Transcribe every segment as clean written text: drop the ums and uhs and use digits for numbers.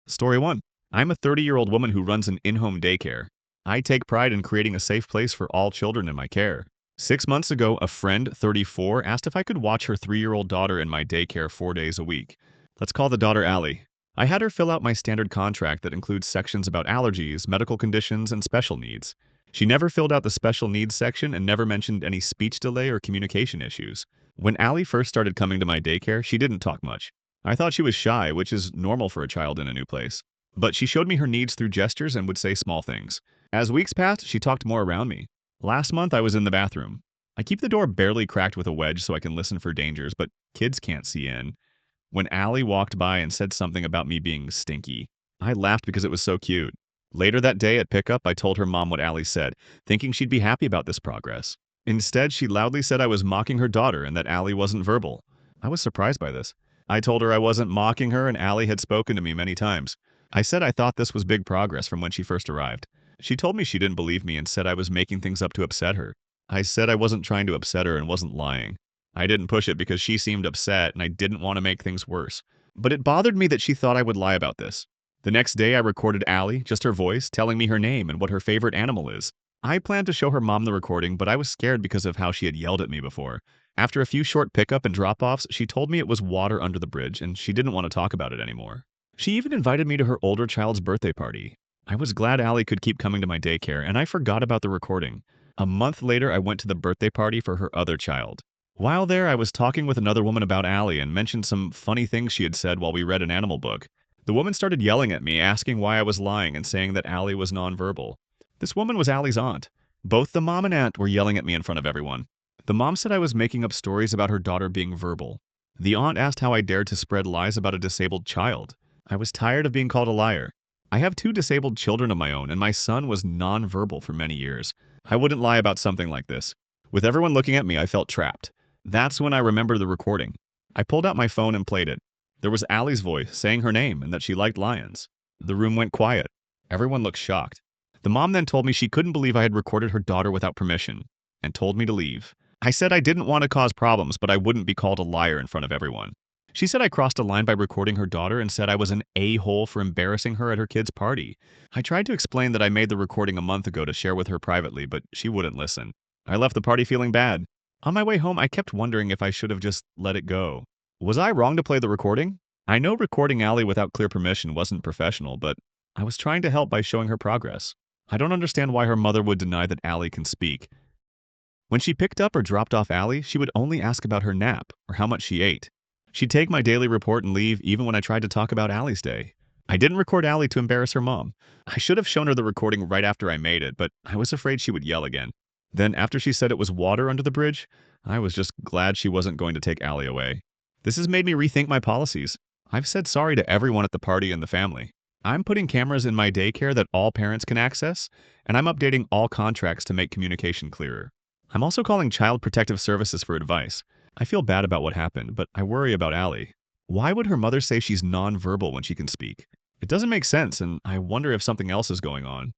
Story 1. I'm a 30-year-old woman who runs an in-home daycare. I take pride in creating a safe place for all children in my care. 6 months ago, a friend, 34, asked if I could watch her 3-year-old daughter in my daycare 4 days a week. Let's call the daughter Allie. I had her fill out my standard contract that includes sections about allergies, medical conditions, and special needs. She never filled out the special needs section and never mentioned any speech delay or communication issues. When Allie first started coming to my daycare, she didn't talk much. I thought she was shy, which is normal for a child in a new place. But she showed me her needs through gestures and would say small things. As weeks passed, she talked more around me. Last month, I was in the bathroom. I keep the door barely cracked with a wedge so I can listen for dangers, but kids can't see in. When Allie walked by and said something about me being stinky, I laughed because it was so cute. Later that day at pickup, I told her mom what Allie said, thinking she'd be happy about this progress. Instead, she loudly said I was mocking her daughter and that Allie wasn't verbal. I was surprised by this. I told her I wasn't mocking her and Allie had spoken to me many times. I said I thought this was big progress from when she first arrived. She told me she didn't believe me and said I was making things up to upset her. I said I wasn't trying to upset her and wasn't lying. I didn't push it because she seemed upset and I didn't want to make things worse. But it bothered me that she thought I would lie about this. The next day I recorded Allie, just her voice, telling me her name and what her favorite animal is. I planned to show her mom the recording, but I was scared because of how she had yelled at me before. After a few short pickup and drop-offs, she told me it was water under the bridge and she didn't want to talk about it anymore. She even invited me to her older child's birthday party. I was glad Allie could keep coming to my daycare, and I forgot about the recording. A month later, I went to the birthday party for her other child. While there, I was talking with another woman about Allie and mentioned some funny things she had said while we read an animal book. The woman started yelling at me, asking why I was lying and saying that Allie was nonverbal. This woman was Allie's aunt. Both the mom and aunt were yelling at me in front of everyone. The mom said I was making up stories about her daughter being verbal. The aunt asked how I dared to spread lies about a disabled child. I was tired of being called a liar. I have 2 disabled children of my own, and my son was nonverbal for many years. I wouldn't lie about something like this. With everyone looking at me, I felt trapped. That's when I remembered the recording. I pulled out my phone and played it. There was Allie's voice saying her name and that she liked lions. The room went quiet. Everyone looked shocked. The mom then told me she couldn't believe I had recorded her daughter without permission, and told me to leave. I said I didn't want to cause problems, but I wouldn't be called a liar in front of everyone. She said I crossed a line by recording her daughter and said I was an a-hole for embarrassing her at her kid's party. I tried to explain that I made the recording a month ago to share with her privately, but she wouldn't listen. I left the party feeling bad. On my way home, I kept wondering if I should have just let it go. Was I wrong to play the recording? I know recording Allie without clear permission wasn't professional, but I was trying to help by showing her progress. I don't understand why her mother would deny that Allie can speak. When she picked up or dropped off Allie, she would only ask about her nap or how much she ate. She'd take my daily report and leave even when I tried to talk about Allie's day. I didn't record Allie to embarrass her mom. I should have shown her the recording right after I made it, but I was afraid she would yell again. Then after she said it was water under the bridge, I was just glad she wasn't going to take Allie away. This has made me rethink my policies. I've said sorry to everyone at the party and the family. I'm putting cameras in my daycare that all parents can access, and I'm updating all contracts to make communication clearer. I'm also calling Child Protective Services for advice. I feel bad about what happened, but I worry about Allie. Why would her mother say she's nonverbal when she can speak? It doesn't make sense, and I wonder if something else is going on.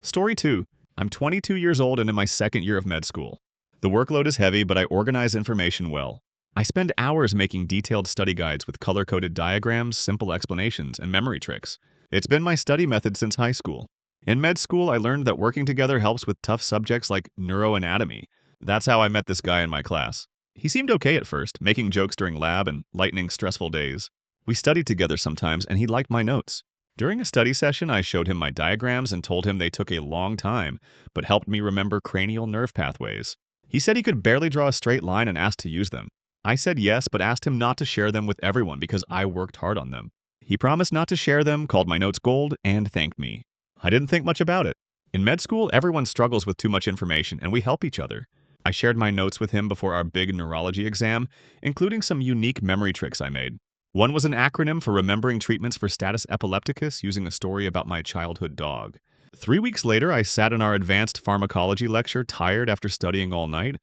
Story 2. I'm 22 years old and in my second year of med school. The workload is heavy, but I organize information well. I spend hours making detailed study guides with color-coded diagrams, simple explanations, and memory tricks. It's been my study method since high school. In med school, I learned that working together helps with tough subjects like neuroanatomy. That's how I met this guy in my class. He seemed okay at first, making jokes during lab and lightening stressful days. We studied together sometimes, and he liked my notes. During a study session, I showed him my diagrams and told him they took a long time, but helped me remember cranial nerve pathways. He said he could barely draw a straight line and asked to use them. I said yes, but asked him not to share them with everyone because I worked hard on them. He promised not to share them, called my notes gold, and thanked me. I didn't think much about it. In med school, everyone struggles with too much information, and we help each other. I shared my notes with him before our big neurology exam, including some unique memory tricks I made. One was an acronym for remembering treatments for status epilepticus using a story about my childhood dog. 3 weeks later, I sat in our advanced pharmacology lecture tired after studying all night,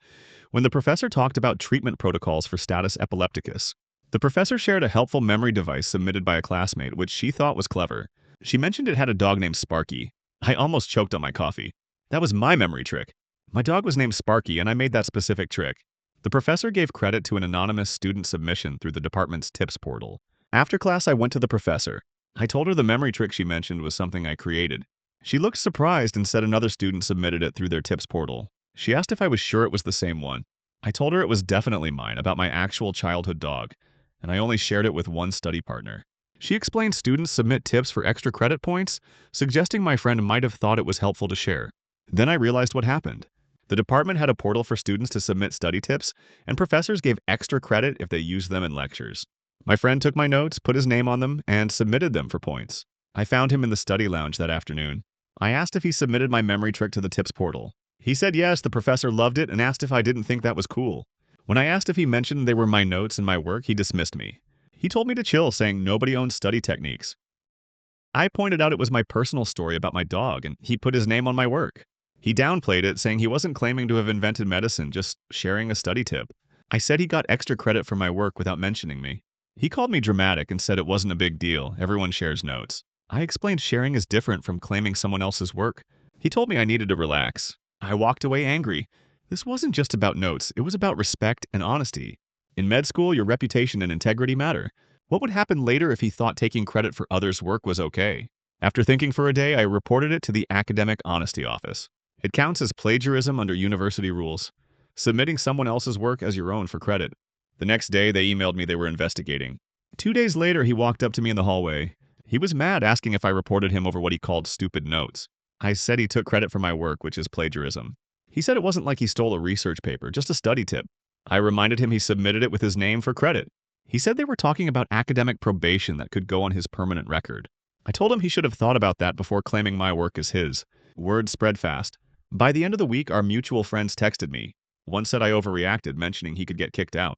when the professor talked about treatment protocols for status epilepticus. The professor shared a helpful memory device submitted by a classmate, which she thought was clever. She mentioned it had a dog named Sparky. I almost choked on my coffee. That was my memory trick. My dog was named Sparky, and I made that specific trick. The professor gave credit to an anonymous student submission through the department's tips portal. After class, I went to the professor. I told her the memory trick she mentioned was something I created. She looked surprised and said another student submitted it through their tips portal. She asked if I was sure it was the same one. I told her it was definitely mine, about my actual childhood dog, and I only shared it with one study partner. She explained students submit tips for extra credit points, suggesting my friend might have thought it was helpful to share. Then I realized what happened. The department had a portal for students to submit study tips, and professors gave extra credit if they used them in lectures. My friend took my notes, put his name on them, and submitted them for points. I found him in the study lounge that afternoon. I asked if he submitted my memory trick to the tips portal. He said yes, the professor loved it and asked if I didn't think that was cool. When I asked if he mentioned they were my notes and my work, he dismissed me. He told me to chill, saying nobody owns study techniques. I pointed out it was my personal story about my dog, and he put his name on my work. He downplayed it, saying he wasn't claiming to have invented medicine, just sharing a study tip. I said he got extra credit for my work without mentioning me. He called me dramatic and said it wasn't a big deal, everyone shares notes. I explained sharing is different from claiming someone else's work. He told me I needed to relax. I walked away angry. This wasn't just about notes, it was about respect and honesty. In med school, your reputation and integrity matter. What would happen later if he thought taking credit for others' work was okay? After thinking for a day, I reported it to the Academic Honesty Office. It counts as plagiarism under university rules, submitting someone else's work as your own for credit. The next day, they emailed me they were investigating. 2 days later, he walked up to me in the hallway. He was mad, asking if I reported him over what he called stupid notes. I said he took credit for my work, which is plagiarism. He said it wasn't like he stole a research paper, just a study tip. I reminded him he submitted it with his name for credit. He said they were talking about academic probation that could go on his permanent record. I told him he should have thought about that before claiming my work as his. Word spread fast. By the end of the week, our mutual friends texted me. One said I overreacted, mentioning he could get kicked out.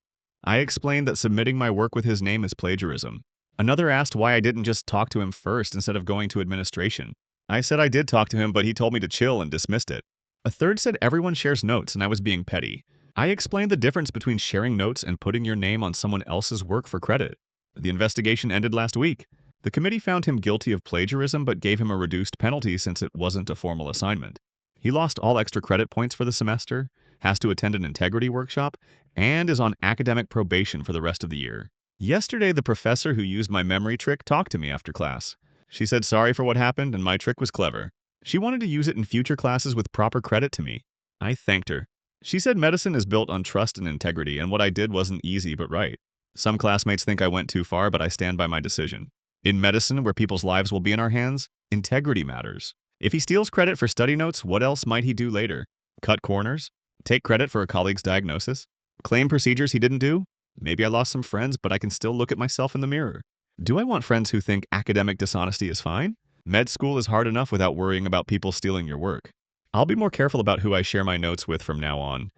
I explained that submitting my work with his name is plagiarism. Another asked why I didn't just talk to him first instead of going to administration. I said I did talk to him, but he told me to chill and dismissed it. A third said everyone shares notes and I was being petty. I explained the difference between sharing notes and putting your name on someone else's work for credit. The investigation ended last week. The committee found him guilty of plagiarism but gave him a reduced penalty since it wasn't a formal assignment. He lost all extra credit points for the semester, has to attend an integrity workshop, and is on academic probation for the rest of the year. Yesterday, the professor who used my memory trick talked to me after class. She said sorry for what happened and my trick was clever. She wanted to use it in future classes with proper credit to me. I thanked her. She said medicine is built on trust and integrity, and what I did wasn't easy but right. Some classmates think I went too far, but I stand by my decision. In medicine, where people's lives will be in our hands, integrity matters. If he steals credit for study notes, what else might he do later? Cut corners? Take credit for a colleague's diagnosis? Claim procedures he didn't do? Maybe I lost some friends, but I can still look at myself in the mirror. Do I want friends who think academic dishonesty is fine? Med school is hard enough without worrying about people stealing your work. I'll be more careful about who I share my notes with from now on.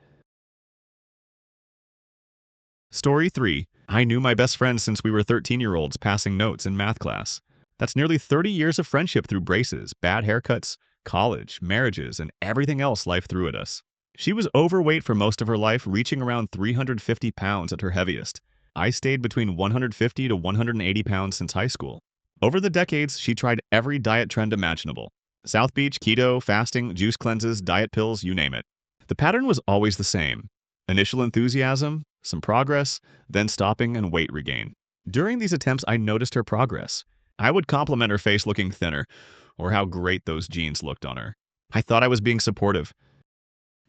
Story 3. I knew my best friend since we were 13-year-olds passing notes in math class. That's nearly 30 years of friendship through braces, bad haircuts, college, marriages, and everything else life threw at us. She was overweight for most of her life, reaching around 350 pounds at her heaviest. I stayed between 150 to 180 pounds since high school. Over the decades, she tried every diet trend imaginable. South Beach, keto, fasting, juice cleanses, diet pills, you name it. The pattern was always the same. Initial enthusiasm, some progress, then stopping and weight regain. During these attempts, I noticed her progress. I would compliment her face looking thinner, or how great those jeans looked on her. I thought I was being supportive.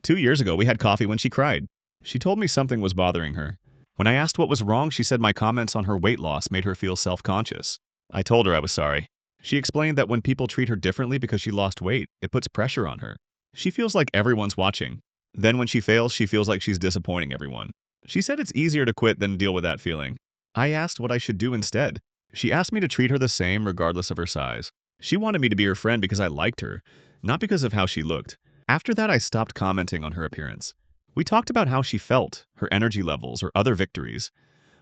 2 years ago, we had coffee when she cried. She told me something was bothering her. When I asked what was wrong, she said my comments on her weight loss made her feel self-conscious. I told her I was sorry. She explained that when people treat her differently because she lost weight, it puts pressure on her. She feels like everyone's watching. Then when she fails, she feels like she's disappointing everyone. She said it's easier to quit than deal with that feeling. I asked what I should do instead. She asked me to treat her the same regardless of her size. She wanted me to be her friend because I liked her, not because of how she looked. After that, I stopped commenting on her appearance. We talked about how she felt, her energy levels, or other victories,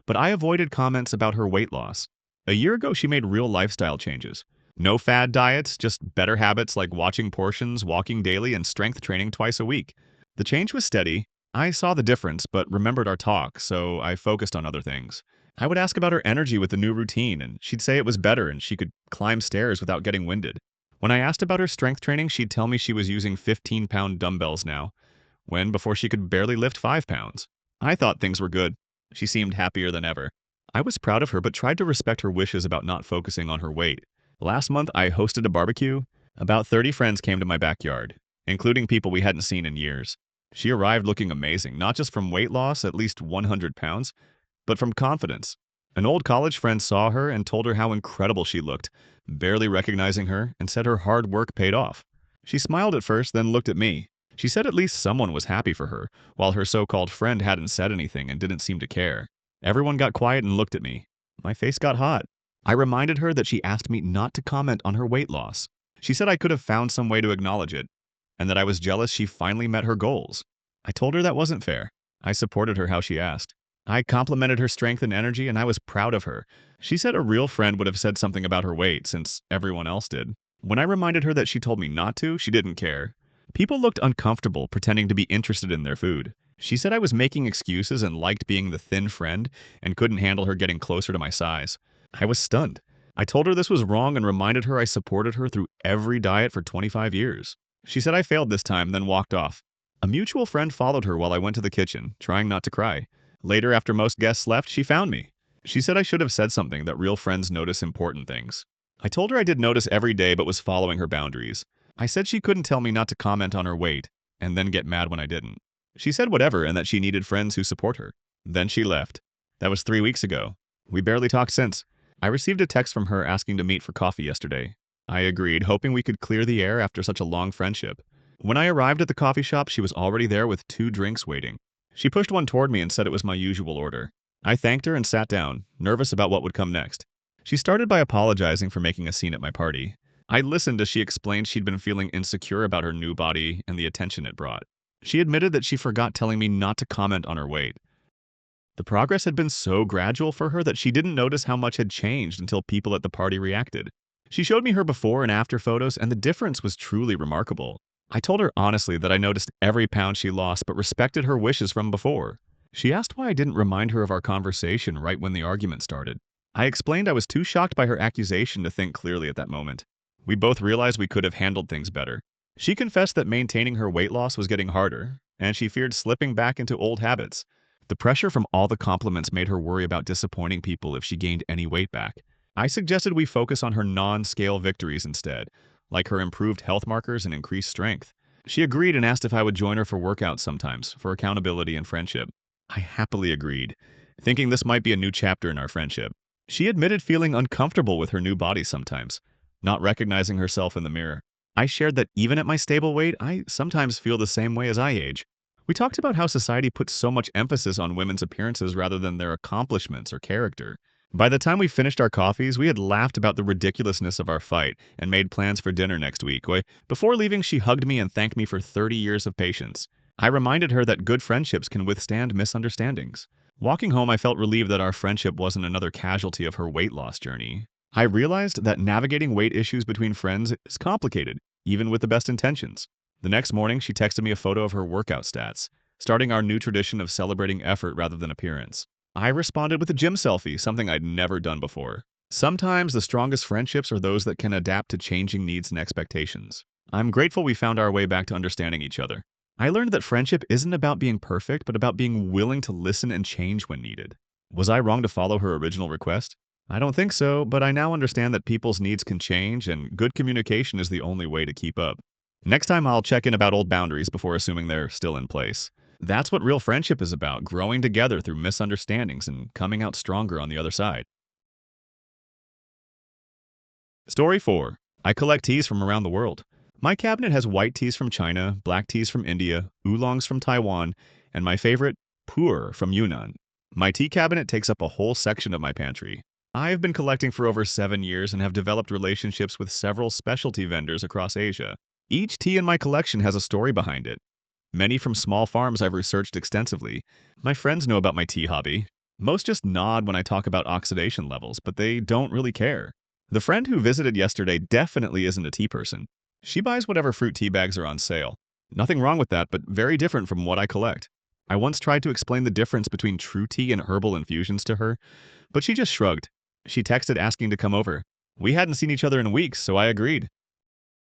but I avoided comments about her weight loss. A year ago, she made real lifestyle changes. No fad diets, just better habits like watching portions, walking daily, and strength training twice a week. The change was steady. I saw the difference, but remembered our talk, so I focused on other things. I would ask about her energy with the new routine, and she'd say it was better and she could climb stairs without getting winded. When I asked about her strength training, she'd tell me she was using 15-pound dumbbells now, when before she could barely lift 5 pounds. I thought things were good. She seemed happier than ever. I was proud of her but tried to respect her wishes about not focusing on her weight. Last month, I hosted a barbecue. About 30 friends came to my backyard, including people we hadn't seen in years. She arrived looking amazing, not just from weight loss, at least 100 pounds, but from confidence. An old college friend saw her and told her how incredible she looked, barely recognizing her, and said her hard work paid off. She smiled at first, then looked at me. She said at least someone was happy for her, while her so-called friend hadn't said anything and didn't seem to care. Everyone got quiet and looked at me. My face got hot. I reminded her that she asked me not to comment on her weight loss. She said I could have found some way to acknowledge it, and that I was jealous she finally met her goals. I told her that wasn't fair. I supported her how she asked. I complimented her strength and energy, and I was proud of her. She said a real friend would have said something about her weight, since everyone else did. When I reminded her that she told me not to, she didn't care. People looked uncomfortable pretending to be interested in their food. She said I was making excuses and liked being the thin friend and couldn't handle her getting closer to my size. I was stunned. I told her this was wrong and reminded her I supported her through every diet for 25 years. She said I failed this time, then walked off. A mutual friend followed her while I went to the kitchen, trying not to cry. Later, after most guests left, she found me. She said I should have said something, that real friends notice important things. I told her I did notice every day but was following her boundaries. I said she couldn't tell me not to comment on her weight, and then get mad when I didn't. She said whatever and that she needed friends who support her. Then she left. That was 3 weeks ago. We barely talked since. I received a text from her asking to meet for coffee yesterday. I agreed, hoping we could clear the air after such a long friendship. When I arrived at the coffee shop, she was already there with 2 drinks waiting. She pushed one toward me and said it was my usual order. I thanked her and sat down, nervous about what would come next. She started by apologizing for making a scene at my party. I listened as she explained she'd been feeling insecure about her new body and the attention it brought. She admitted that she forgot telling me not to comment on her weight. The progress had been so gradual for her that she didn't notice how much had changed until people at the party reacted. She showed me her before and after photos, and the difference was truly remarkable. I told her honestly that I noticed every pound she lost but respected her wishes from before. She asked why I didn't remind her of our conversation right when the argument started. I explained I was too shocked by her accusation to think clearly at that moment. We both realized we could have handled things better. She confessed that maintaining her weight loss was getting harder, and she feared slipping back into old habits. The pressure from all the compliments made her worry about disappointing people if she gained any weight back. I suggested we focus on her non-scale victories instead, like her improved health markers and increased strength. She agreed and asked if I would join her for workouts sometimes, for accountability and friendship. I happily agreed, thinking this might be a new chapter in our friendship. She admitted feeling uncomfortable with her new body sometimes, not recognizing herself in the mirror. I shared that even at my stable weight, I sometimes feel the same way as I age. We talked about how society puts so much emphasis on women's appearances rather than their accomplishments or character. By the time we finished our coffees, we had laughed about the ridiculousness of our fight and made plans for dinner next week. Before leaving, she hugged me and thanked me for 30 years of patience. I reminded her that good friendships can withstand misunderstandings. Walking home, I felt relieved that our friendship wasn't another casualty of her weight loss journey. I realized that navigating weight issues between friends is complicated, even with the best intentions. The next morning, she texted me a photo of her workout stats, starting our new tradition of celebrating effort rather than appearance. I responded with a gym selfie, something I'd never done before. Sometimes the strongest friendships are those that can adapt to changing needs and expectations. I'm grateful we found our way back to understanding each other. I learned that friendship isn't about being perfect, but about being willing to listen and change when needed. Was I wrong to follow her original request? I don't think so, but I now understand that people's needs can change and good communication is the only way to keep up. Next time I'll check in about old boundaries before assuming they're still in place. That's what real friendship is about, growing together through misunderstandings and coming out stronger on the other side. Story 4. I collect teas from around the world. My cabinet has white teas from China, black teas from India, oolongs from Taiwan, and my favorite, pu'er from Yunnan. My tea cabinet takes up a whole section of my pantry. I've been collecting for over 7 years and have developed relationships with several specialty vendors across Asia. Each tea in my collection has a story behind it. Many from small farms I've researched extensively. My friends know about my tea hobby. Most just nod when I talk about oxidation levels, but they don't really care. The friend who visited yesterday definitely isn't a tea person. She buys whatever fruit tea bags are on sale. Nothing wrong with that, but very different from what I collect. I once tried to explain the difference between true tea and herbal infusions to her, but she just shrugged. She texted asking to come over. We hadn't seen each other in weeks, so I agreed.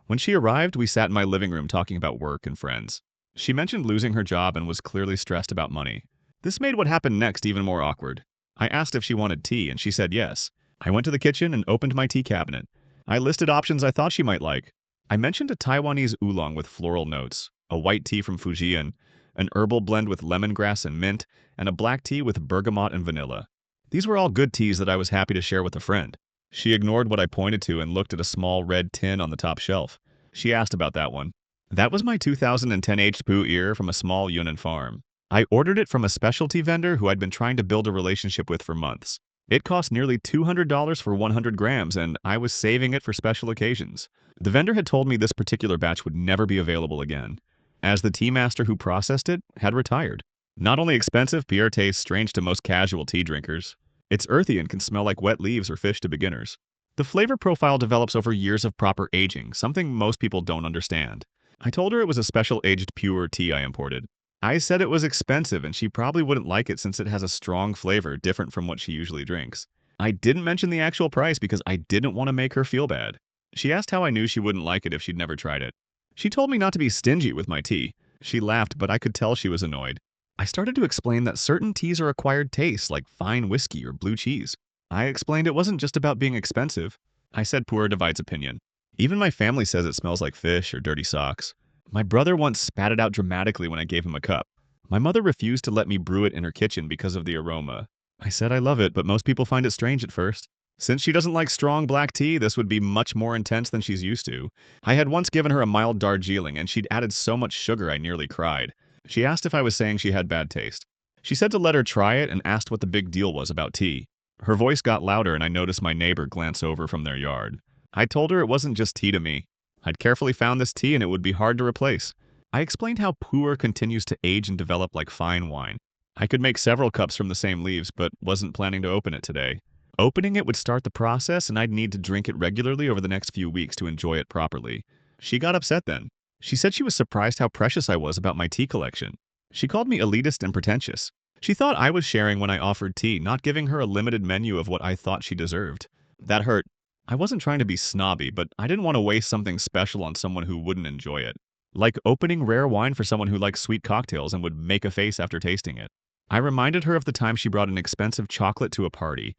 When she arrived, we sat in my living room talking about work and friends. She mentioned losing her job and was clearly stressed about money. This made what happened next even more awkward. I asked if she wanted tea, and she said yes. I went to the kitchen and opened my tea cabinet. I listed options I thought she might like. I mentioned a Taiwanese oolong with floral notes, a white tea from Fujian, an herbal blend with lemongrass and mint, and a black tea with bergamot and vanilla. These were all good teas that I was happy to share with a friend. She ignored what I pointed to and looked at a small red tin on the top shelf. She asked about that one. That was my 2010 aged Pu ear from a small Yunnan farm. I ordered it from a specialty vendor who I'd been trying to build a relationship with for months. It cost nearly $200 for 100 grams, and I was saving it for special occasions. The vendor had told me this particular batch would never be available again, as the tea master who processed it had retired. Not only expensive, Pu'er tastes strange to most casual tea drinkers. It's earthy and can smell like wet leaves or fish to beginners. The flavor profile develops over years of proper aging, something most people don't understand. I told her it was a special aged Pu'er tea I imported. I said it was expensive and she probably wouldn't like it since it has a strong flavor different from what she usually drinks. I didn't mention the actual price because I didn't want to make her feel bad. She asked how I knew she wouldn't like it if she'd never tried it. She told me not to be stingy with my tea. She laughed, but I could tell she was annoyed. I started to explain that certain teas are acquired tastes, like fine whiskey or blue cheese. I explained it wasn't just about being expensive. I said Pu'er divides opinion. Even my family says it smells like fish or dirty socks. My brother once spat it out dramatically when I gave him a cup. My mother refused to let me brew it in her kitchen because of the aroma. I said I love it, but most people find it strange at first. Since she doesn't like strong black tea, this would be much more intense than she's used to. I had once given her a mild Darjeeling, and she'd added so much sugar I nearly cried. She asked if I was saying she had bad taste. She said to let her try it and asked what the big deal was about tea. Her voice got louder and I noticed my neighbor glance over from their yard. I told her it wasn't just tea to me. I'd carefully found this tea and it would be hard to replace. I explained how Pu'er continues to age and develop like fine wine. I could make several cups from the same leaves, but wasn't planning to open it today. Opening it would start the process and I'd need to drink it regularly over the next few weeks to enjoy it properly. She got upset then. She said she was surprised how precious I was about my tea collection. She called me elitist and pretentious. She thought I was sharing when I offered tea, not giving her a limited menu of what I thought she deserved. That hurt. I wasn't trying to be snobby, but I didn't want to waste something special on someone who wouldn't enjoy it. Like opening rare wine for someone who likes sweet cocktails and would make a face after tasting it. I reminded her of the time she brought an expensive chocolate to a party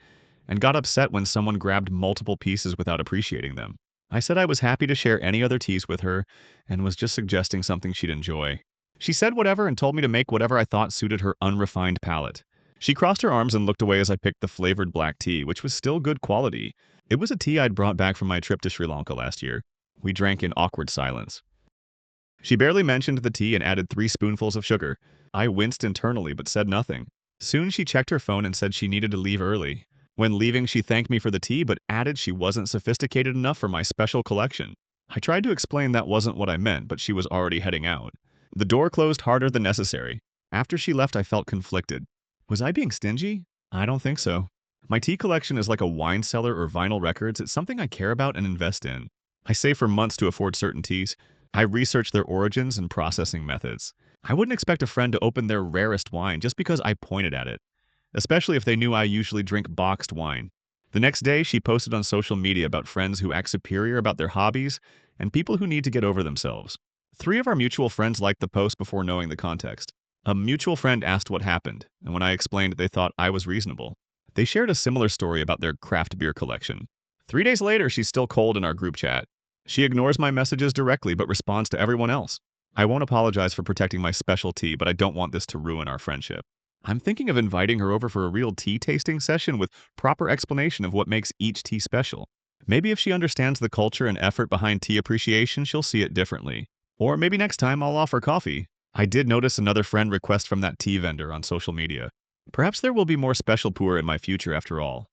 and got upset when someone grabbed multiple pieces without appreciating them. I said I was happy to share any other teas with her and was just suggesting something she'd enjoy. She said whatever and told me to make whatever I thought suited her unrefined palate. She crossed her arms and looked away as I picked the flavored black tea, which was still good quality. It was a tea I'd brought back from my trip to Sri Lanka last year. We drank in awkward silence. She barely mentioned the tea and added 3 spoonfuls of sugar. I winced internally but said nothing. Soon she checked her phone and said she needed to leave early. When leaving, she thanked me for the tea but added she wasn't sophisticated enough for my special collection. I tried to explain that wasn't what I meant, but she was already heading out. The door closed harder than necessary. After she left, I felt conflicted. Was I being stingy? I don't think so. My tea collection is like a wine cellar or vinyl records. It's something I care about and invest in. I save for months to afford certain teas. I research their origins and processing methods. I wouldn't expect a friend to open their rarest wine just because I pointed at it, especially if they knew I usually drink boxed wine. The next day, she posted on social media about friends who act superior about their hobbies and people who need to get over themselves. 3 of our mutual friends liked the post before knowing the context. A mutual friend asked what happened, and when I explained, they thought I was reasonable. They shared a similar story about their craft beer collection. 3 days later, she's still cold in our group chat. She ignores my messages directly but responds to everyone else. I won't apologize for protecting my specialty, but I don't want this to ruin our friendship. I'm thinking of inviting her over for a real tea tasting session with proper explanation of what makes each tea special. Maybe if she understands the culture and effort behind tea appreciation, she'll see it differently. Or maybe next time I'll offer coffee. I did notice another friend request from that tea vendor on social media. Perhaps there will be more special Pu'er in my future after all.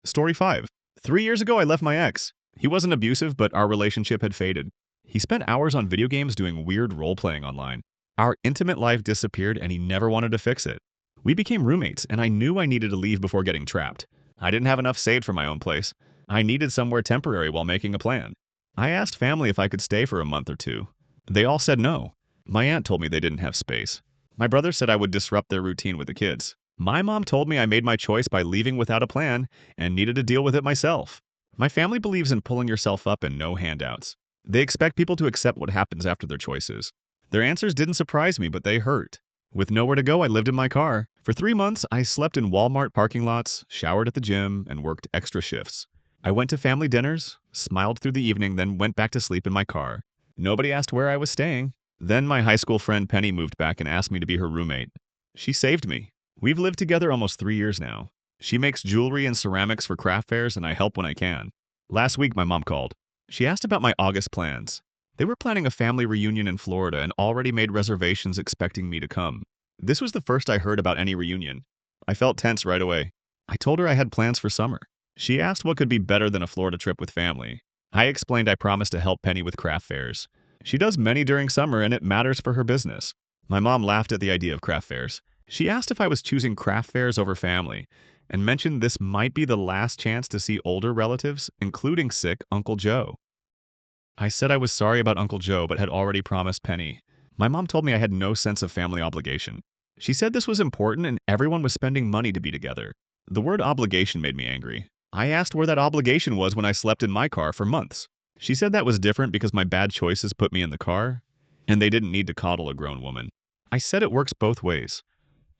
Story 5. 3 years ago, I left my ex. He wasn't abusive, but our relationship had faded. He spent hours on video games doing weird role-playing online. Our intimate life disappeared and he never wanted to fix it. We became roommates and I knew I needed to leave before getting trapped. I didn't have enough saved for my own place. I needed somewhere temporary while making a plan. I asked family if I could stay for a month or 2. They all said no. My aunt told me they didn't have space. My brother said I would disrupt their routine with the kids. My mom told me I made my choice by leaving without a plan and needed to deal with it myself. My family believes in pulling yourself up and no handouts. They expect people to accept what happens after their choices. Their answers didn't surprise me, but they hurt. With nowhere to go, I lived in my car. For 3 months, I slept in Walmart parking lots, showered at the gym, and worked extra shifts. I went to family dinners, smiled through the evening, then went back to sleep in my car. Nobody asked where I was staying. Then my high school friend Penny moved back and asked me to be her roommate. She saved me. We've lived together almost 3 years now. She makes jewelry and ceramics for craft fairs, and I help when I can. Last week, my mom called. She asked about my August plans. They were planning a family reunion in Florida and already made reservations expecting me to come. This was the first I heard about any reunion. I felt tense right away. I told her I had plans for summer. She asked what could be better than a Florida trip with family. I explained I promised to help Penny with craft fairs. She does many during summer and it matters for her business. My mom laughed at the idea of craft fairs. She asked if I was choosing craft fairs over family and mentioned this might be the last chance to see older relatives, including sick Uncle Joe. I said I was sorry about Uncle Joe but had already promised Penny. My mom told me I had no sense of family obligation. She said this was important and everyone was spending money to be together. The word obligation made me angry. I asked where that obligation was when I slept in my car for months. She said that was different because my bad choices put me in the car, and they didn't need to coddle a grown woman. I said it works both ways.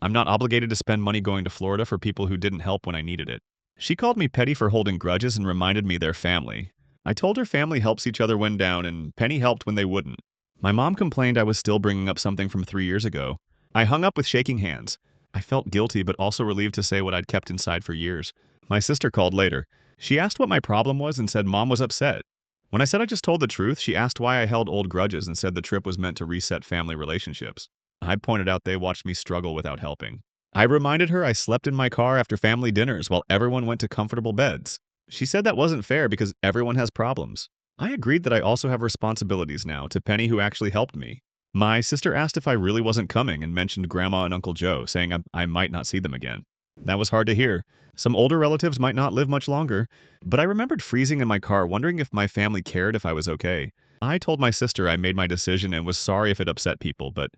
I'm not obligated to spend money going to Florida for people who didn't help when I needed it. She called me petty for holding grudges and reminded me they're family. I told her family helps each other when down, and Penny helped when they wouldn't. My mom complained I was still bringing up something from 3 years ago. I hung up with shaking hands. I felt guilty but also relieved to say what I'd kept inside for years. My sister called later. She asked what my problem was and said mom was upset. When I said I just told the truth, she asked why I held old grudges and said the trip was meant to reset family relationships. I pointed out they watched me struggle without helping. I reminded her I slept in my car after family dinners while everyone went to comfortable beds. She said that wasn't fair because everyone has problems. I agreed that I also have responsibilities now to Penny who actually helped me. My sister asked if I really wasn't coming and mentioned Grandma and Uncle Joe, saying I might not see them again. That was hard to hear. Some older relatives might not live much longer, but I remembered freezing in my car wondering if my family cared if I was okay. I told my sister I made my decision and was sorry if it upset people, but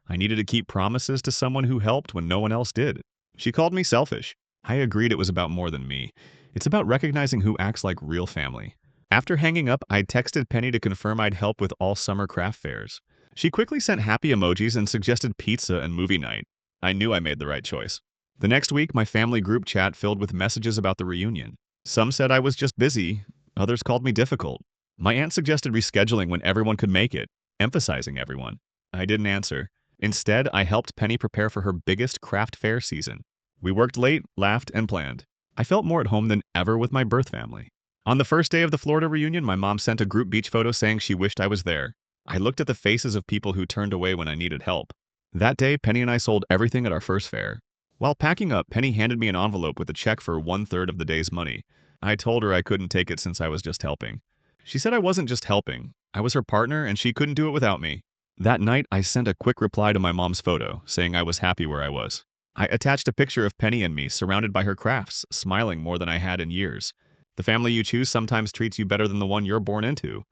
I needed to keep promises to someone who helped when no one else did. She called me selfish. I agreed it was about more than me. It's about recognizing who acts like real family. After hanging up, I texted Penny to confirm I'd help with all summer craft fairs. She quickly sent happy emojis and suggested pizza and movie night. I knew I made the right choice. The next week, my family group chat filled with messages about the reunion. Some said I was just busy, others called me difficult. My aunt suggested rescheduling when everyone could make it, emphasizing everyone. I didn't answer. Instead, I helped Penny prepare for her biggest craft fair season. We worked late, laughed, and planned. I felt more at home than ever with my birth family. On the first day of the Florida reunion, my mom sent a group beach photo saying she wished I was there. I looked at the faces of people who turned away when I needed help. That day, Penny and I sold everything at our first fair. While packing up, Penny handed me an envelope with a check for 1/3 of the day's money. I told her I couldn't take it since I was just helping. She said I wasn't just helping. I was her partner and she couldn't do it without me. That night, I sent a quick reply to my mom's photo, saying I was happy where I was. I attached a picture of Penny and me surrounded by her crafts, smiling more than I had in years. The family you choose sometimes treats you better than the one you're born into.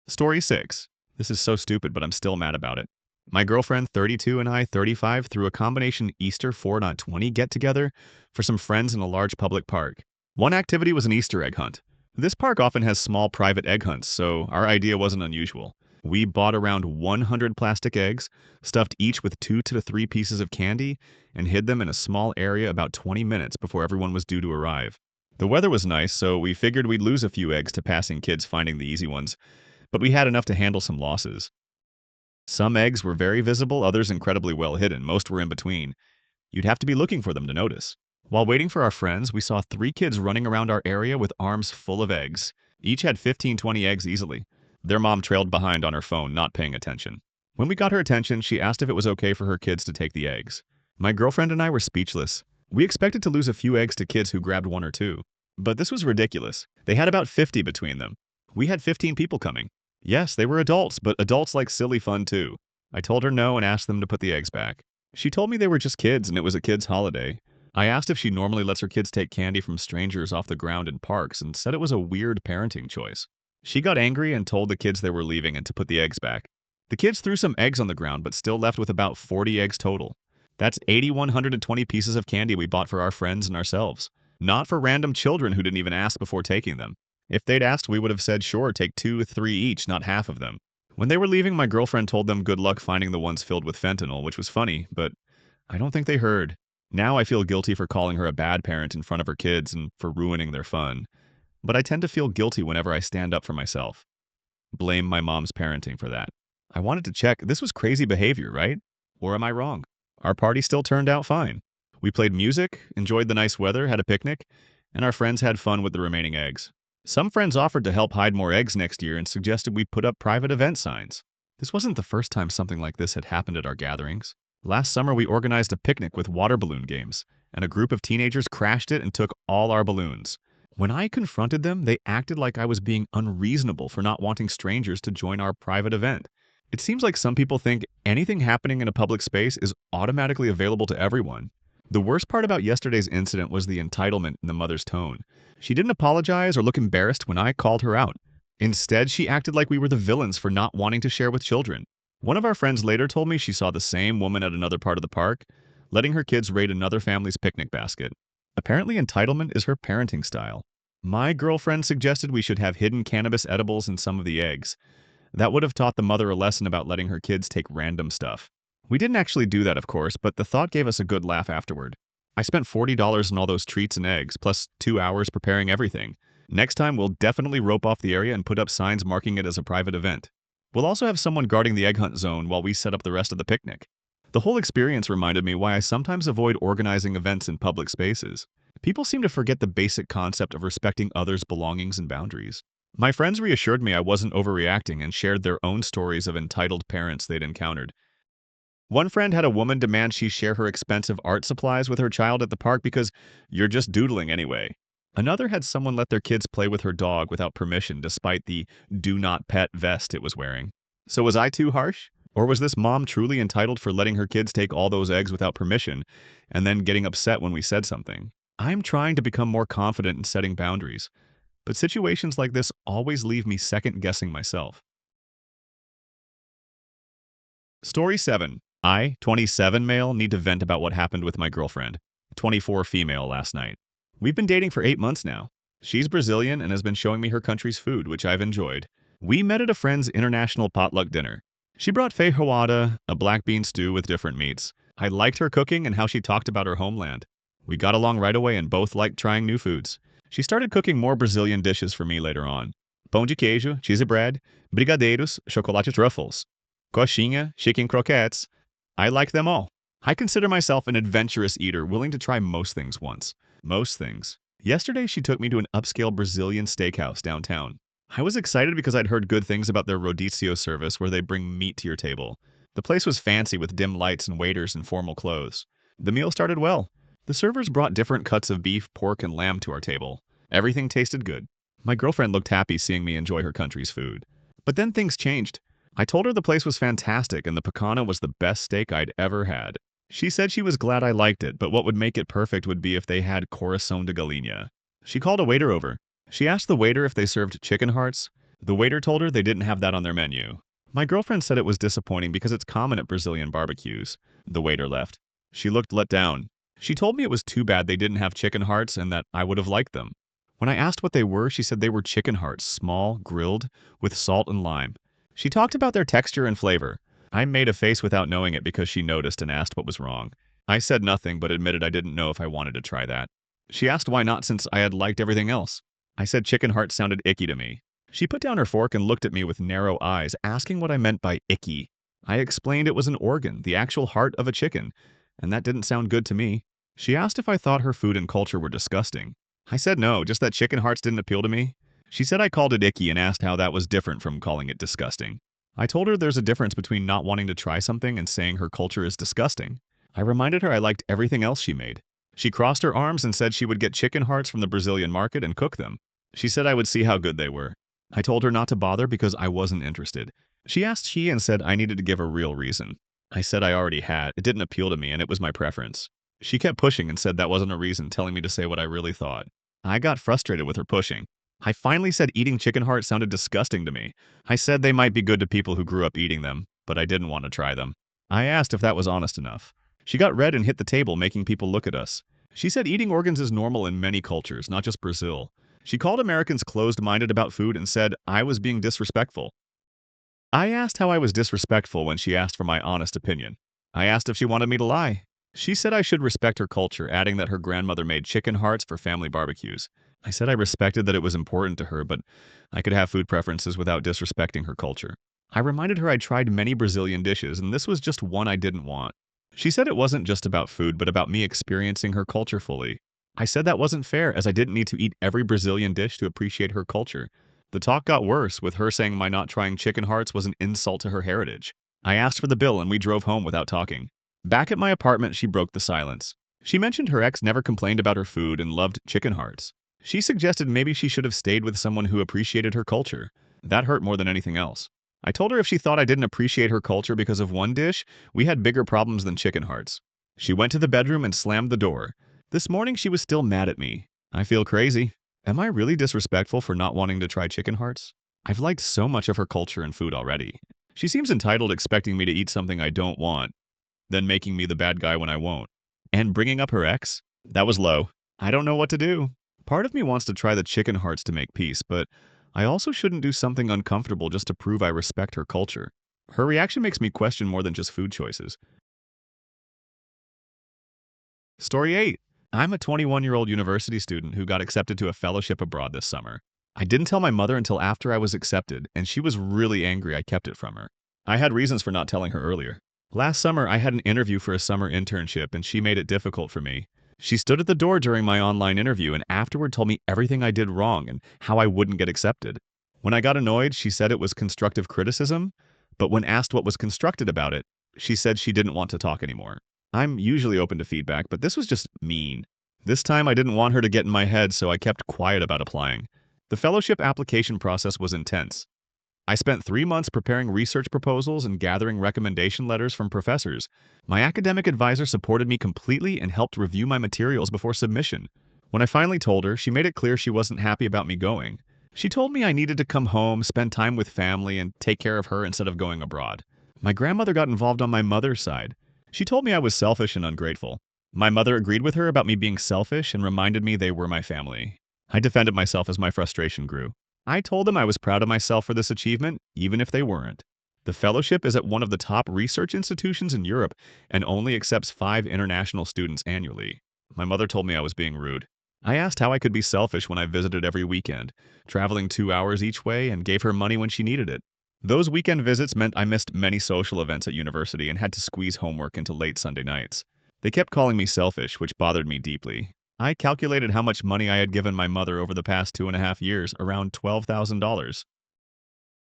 Story 6. This is so stupid, but I'm still mad about it. My girlfriend, 32, and I, 35, threw a combination Easter 4.20 get-together for some friends in a large public park. One activity was an Easter egg hunt. This park often has small private egg hunts, so our idea wasn't unusual. We bought around 100 plastic eggs, stuffed each with 2 to 3 pieces of candy, and hid them in a small area about 20 minutes before everyone was due to arrive. The weather was nice, so we figured we'd lose a few eggs to passing kids finding the easy ones, but we had enough to handle some losses. Some eggs were very visible, others incredibly well hidden, most were in between. You'd have to be looking for them to notice. While waiting for our friends, we saw 3 kids running around our area with arms full of eggs. Each had 15-20 eggs easily. Their mom trailed behind on her phone, not paying attention. When we got her attention, she asked if it was okay for her kids to take the eggs. My girlfriend and I were speechless. We expected to lose a few eggs to kids who grabbed 1 or 2. But this was ridiculous. They had about 50 between them. We had 15 people coming. Yes, they were adults, but adults like silly fun too. I told her no and asked them to put the eggs back. She told me they were just kids and it was a kids' holiday. I asked if she normally lets her kids take candy from strangers off the ground in parks and said it was a weird parenting choice. She got angry and told the kids they were leaving and to put the eggs back. The kids threw some eggs on the ground but still left with about 40 eggs total. That's 8,120 pieces of candy we bought for our friends and ourselves. Not for random children who didn't even ask before taking them. If they'd asked, we would have said, sure, take 2 or 3 each, not half of them. When they were leaving, my girlfriend told them good luck finding the ones filled with fentanyl, which was funny, but I don't think they heard. Now I feel guilty for calling her a bad parent in front of her kids and for ruining their fun. But I tend to feel guilty whenever I stand up for myself. Blame my mom's parenting for that. I wanted to check, this was crazy behavior, right? Or am I wrong? Our party still turned out fine. We played music, enjoyed the nice weather, had a picnic, and our friends had fun with the remaining eggs. Some friends offered to help hide more eggs next year and suggested we put up private event signs. This wasn't the first time something like this had happened at our gatherings. Last summer, we organized a picnic with water balloon games, and a group of teenagers crashed it and took all our balloons. When I confronted them, they acted like I was being unreasonable for not wanting strangers to join our private event. It seems like some people think anything happening in a public space is automatically available to everyone. The worst part about yesterday's incident was the entitlement in the mother's tone. She didn't apologize or look embarrassed when I called her out. Instead, she acted like we were the villains for not wanting to share with children. One of our friends later told me she saw the same woman at another part of the park, letting her kids raid another family's picnic basket. Apparently, entitlement is her parenting style. My girlfriend suggested we should have hidden cannabis edibles in some of the eggs. That would have taught the mother a lesson about letting her kids take random stuff. We didn't actually do that, of course, but the thought gave us a good laugh afterward. I spent $40 on all those treats and eggs, plus 2 hours preparing everything. Next time, we'll definitely rope off the area and put up signs marking it as a private event. We'll also have someone guarding the egg hunt zone while we set up the rest of the picnic. The whole experience reminded me why I sometimes avoid organizing events in public spaces. People seem to forget the basic concept of respecting others' belongings and boundaries. My friends reassured me I wasn't overreacting and shared their own stories of entitled parents they'd encountered. One friend had a woman demand she share her expensive art supplies with her child at the park because you're just doodling anyway. Another had someone let their kids play with her dog without permission despite the do not pet vest it was wearing. So was I too harsh? Or was this mom truly entitled for letting her kids take all those eggs without permission and then getting upset when we said something? I'm trying to become more confident in setting boundaries, but situations like this always leave me second guessing myself. Story 7. I, 27 male, need to vent about what happened with my girlfriend, 24 female, last night. We've been dating for 8 months now. She's Brazilian and has been showing me her country's food, which I've enjoyed. We met at a friend's international potluck dinner. She brought feijoada, a black bean stew with different meats. I liked her cooking and how she talked about her homeland. We got along right away and both liked trying new foods. She started cooking more Brazilian dishes for me later on. Pão de queijo, cheese bread, brigadeiros, chocolate truffles, coxinha, chicken croquettes. I like them all. I consider myself an adventurous eater willing to try most things once. Most things. Yesterday, she took me to an upscale Brazilian steakhouse downtown. I was excited because I'd heard good things about their rodizio service where they bring meat to your table. The place was fancy with dim lights and waiters in formal clothes. The meal started well. The servers brought different cuts of beef, pork, and lamb to our table. Everything tasted good. My girlfriend looked happy seeing me enjoy her country's food. But then things changed. I told her the place was fantastic and the picana was the best steak I'd ever had. She said she was glad I liked it, but what would make it perfect would be if they had coração de galinha. She called a waiter over. She asked the waiter if they served chicken hearts. The waiter told her they didn't have that on their menu. My girlfriend said it was disappointing because it's common at Brazilian barbecues. The waiter left. She looked let down. She told me it was too bad they didn't have chicken hearts and that I would have liked them. When I asked what they were, she said they were chicken hearts, small, grilled, with salt and lime. She talked about their texture and flavor. I made a face without knowing it because she noticed and asked what was wrong. I said nothing but admitted I didn't know if I wanted to try that. She asked why not since I had liked everything else. I said chicken hearts sounded icky to me. She put down her fork and looked at me with narrow eyes, asking what I meant by icky. I explained it was an organ, the actual heart of a chicken, and that didn't sound good to me. She asked if I thought her food and culture were disgusting. I said no, just that chicken hearts didn't appeal to me. She said I called it icky and asked how that was different from calling it disgusting. I told her there's a difference between not wanting to try something and saying her culture is disgusting. I reminded her I liked everything else she made. She crossed her arms and said she would get chicken hearts from the Brazilian market and cook them. She said I would see how good they were. I told her not to bother because I wasn't interested. She asked and said I needed to give a real reason. I said I already had. It didn't appeal to me and it was my preference. She kept pushing and said that wasn't a reason, telling me to say what I really thought. I got frustrated with her pushing. I finally said eating chicken hearts sounded disgusting to me. I said they might be good to people who grew up eating them, but I didn't want to try them. I asked if that was honest enough. She got red and hit the table, making people look at us. She said eating organs is normal in many cultures, not just Brazil. She called Americans closed-minded about food and said I was being disrespectful. I asked how I was disrespectful when she asked for my honest opinion. I asked if she wanted me to lie. She said I should respect her culture, adding that her grandmother made chicken hearts for family barbecues. I said I respected that it was important to her, but I could have food preferences without disrespecting her culture. I reminded her I'd tried many Brazilian dishes, and this was just one I didn't want. She said it wasn't just about food, but about me experiencing her culture fully. I said that wasn't fair, as I didn't need to eat every Brazilian dish to appreciate her culture. The talk got worse, with her saying my not trying chicken hearts was an insult to her heritage. I asked for the bill and we drove home without talking. Back at my apartment, she broke the silence. She mentioned her ex never complained about her food and loved chicken hearts. She suggested maybe she should have stayed with someone who appreciated her culture. That hurt more than anything else. I told her if she thought I didn't appreciate her culture because of one dish, we had bigger problems than chicken hearts. She went to the bedroom and slammed the door. This morning she was still mad at me. I feel crazy. Am I really disrespectful for not wanting to try chicken hearts? I've liked so much of her culture and food already. She seems entitled, expecting me to eat something I don't want, then making me the bad guy when I won't. And bringing up her ex? That was low. I don't know what to do. Part of me wants to try the chicken hearts to make peace, but I also shouldn't do something uncomfortable just to prove I respect her culture. Her reaction makes me question more than just food choices. Story 8. I'm a 21-year-old university student who got accepted to a fellowship abroad this summer. I didn't tell my mother until after I was accepted, and she was really angry I kept it from her. I had reasons for not telling her earlier. Last summer, I had an interview for a summer internship, and she made it difficult for me. She stood at the door during my online interview and afterward told me everything I did wrong and how I wouldn't get accepted. When I got annoyed, she said it was constructive criticism, but when asked what was constructed about it, she said she didn't want to talk anymore. I'm usually open to feedback, but this was just mean. This time I didn't want her to get in my head, so I kept quiet about applying. The fellowship application process was intense. I spent 3 months preparing research proposals and gathering recommendation letters from professors. My academic advisor supported me completely and helped review my materials before submission. When I finally told her, she made it clear she wasn't happy about me going. She told me I needed to come home, spend time with family, and take care of her instead of going abroad. My grandmother got involved on my mother's side. She told me I was selfish and ungrateful. My mother agreed with her about me being selfish and reminded me they were my family. I defended myself as my frustration grew. I told them I was proud of myself for this achievement, even if they weren't. The fellowship is at one of the top research institutions in Europe and only accepts 5 international students annually. My mother told me I was being rude. I asked how I could be selfish when I visited every weekend, traveling 2 hours each way, and gave her money when she needed it. Those weekend visits meant I missed many social events at university and had to squeeze homework into late Sunday nights. They kept calling me selfish, which bothered me deeply. I calculated how much money I had given my mother over the past 2.5 years, around $12,000.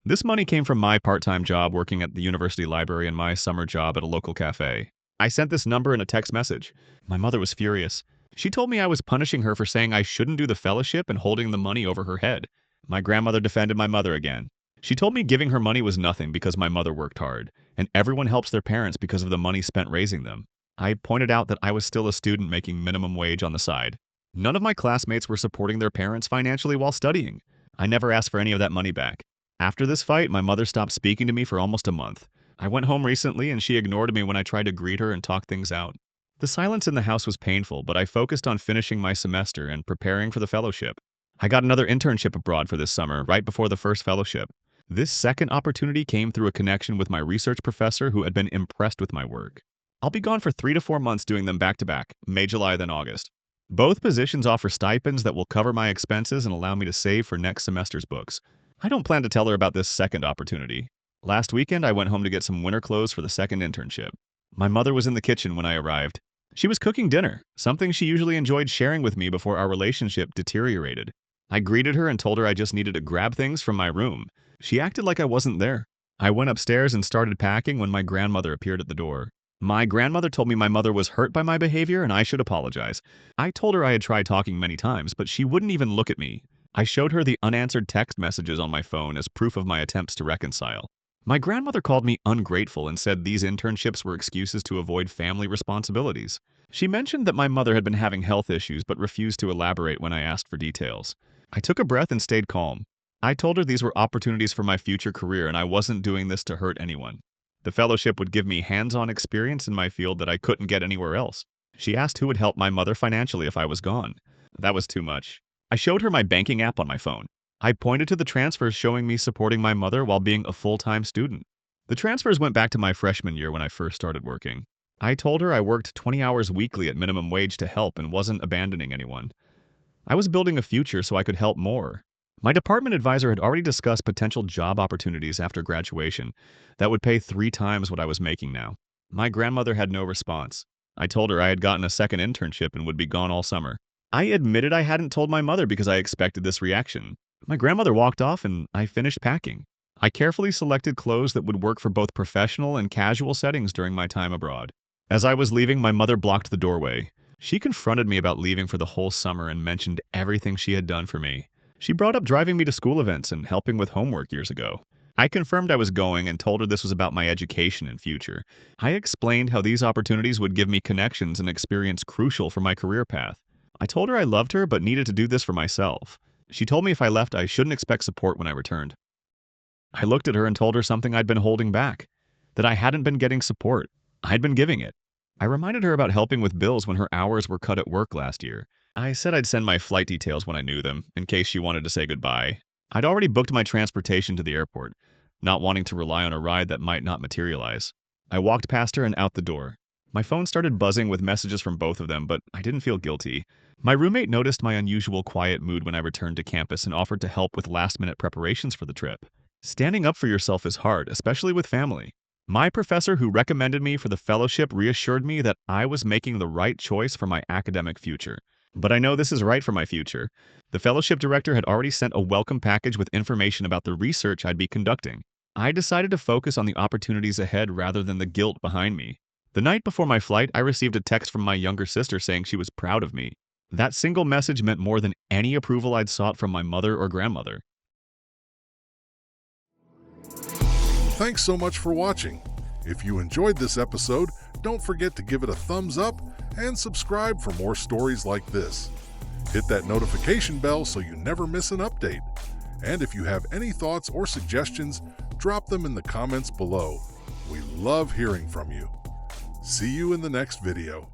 This money came from my part-time job working at the university library and my summer job at a local cafe. I sent this number in a text message. My mother was furious. She told me I was punishing her for saying I shouldn't do the fellowship and holding the money over her head. My grandmother defended my mother again. She told me giving her money was nothing because my mother worked hard, and everyone helps their parents because of the money spent raising them. I pointed out that I was still a student making minimum wage on the side. None of my classmates were supporting their parents financially while studying. I never asked for any of that money back. After this fight, my mother stopped speaking to me for almost a month. I went home recently and she ignored me when I tried to greet her and talk things out. The silence in the house was painful, but I focused on finishing my semester and preparing for the fellowship. I got another internship abroad for this summer, right before the first fellowship. This second opportunity came through a connection with my research professor who had been impressed with my work. I'll be gone for 3 to 4 months doing them back to back, May, July, then August. Both positions offer stipends that will cover my expenses and allow me to save for next semester's books. I don't plan to tell her about this second opportunity. Last weekend, I went home to get some winter clothes for the second internship. My mother was in the kitchen when I arrived. She was cooking dinner, something she usually enjoyed sharing with me before our relationship deteriorated. I greeted her and told her I just needed to grab things from my room. She acted like I wasn't there. I went upstairs and started packing when my grandmother appeared at the door. My grandmother told me my mother was hurt by my behavior and I should apologize. I told her I had tried talking many times, but she wouldn't even look at me. I showed her the unanswered text messages on my phone as proof of my attempts to reconcile. My grandmother called me ungrateful and said these internships were excuses to avoid family responsibilities. She mentioned that my mother had been having health issues but refused to elaborate when I asked for details. I took a breath and stayed calm. I told her these were opportunities for my future career and I wasn't doing this to hurt anyone. The fellowship would give me hands-on experience in my field that I couldn't get anywhere else. She asked who would help my mother financially if I was gone. That was too much. I showed her my banking app on my phone. I pointed to the transfers showing me supporting my mother while being a full-time student. The transfers went back to my freshman year when I first started working. I told her I worked 20 hours weekly at minimum wage to help and wasn't abandoning anyone. I was building a future so I could help more. My department advisor had already discussed potential job opportunities after graduation that would pay 3 times what I was making now. My grandmother had no response. I told her I had gotten a second internship and would be gone all summer. I admitted I hadn't told my mother because I expected this reaction. My grandmother walked off and I finished packing. I carefully selected clothes that would work for both professional and casual settings during my time abroad. As I was leaving, my mother blocked the doorway. She confronted me about leaving for the whole summer and mentioned everything she had done for me. She brought up driving me to school events and helping with homework years ago. I confirmed I was going and told her this was about my education and future. I explained how these opportunities would give me connections and experience crucial for my career path. I told her I loved her but needed to do this for myself. She told me if I left, I shouldn't expect support when I returned. I looked at her and told her something I'd been holding back, that I hadn't been getting support. I'd been giving it. I reminded her about helping with bills when her hours were cut at work last year. I said I'd send my flight details when I knew them, in case she wanted to say goodbye. I'd already booked my transportation to the airport, not wanting to rely on a ride that might not materialize. I walked past her and out the door. My phone started buzzing with messages from both of them, but I didn't feel guilty. My roommate noticed my unusual quiet mood when I returned to campus and offered to help with last-minute preparations for the trip. Standing up for yourself is hard, especially with family. My professor who recommended me for the fellowship reassured me that I was making the right choice for my academic future. But I know this is right for my future. The fellowship director had already sent a welcome package with information about the research I'd be conducting. I decided to focus on the opportunities ahead rather than the guilt behind me. The night before my flight, I received a text from my younger sister saying she was proud of me. That single message meant more than any approval I'd sought from my mother or grandmother. Thanks so much for watching. If you enjoyed this episode, don't forget to give it a thumbs up and subscribe for more stories like this. Hit that notification bell so you never miss an update. And if you have any thoughts or suggestions, drop them in the comments below. We love hearing from you. See you in the next video.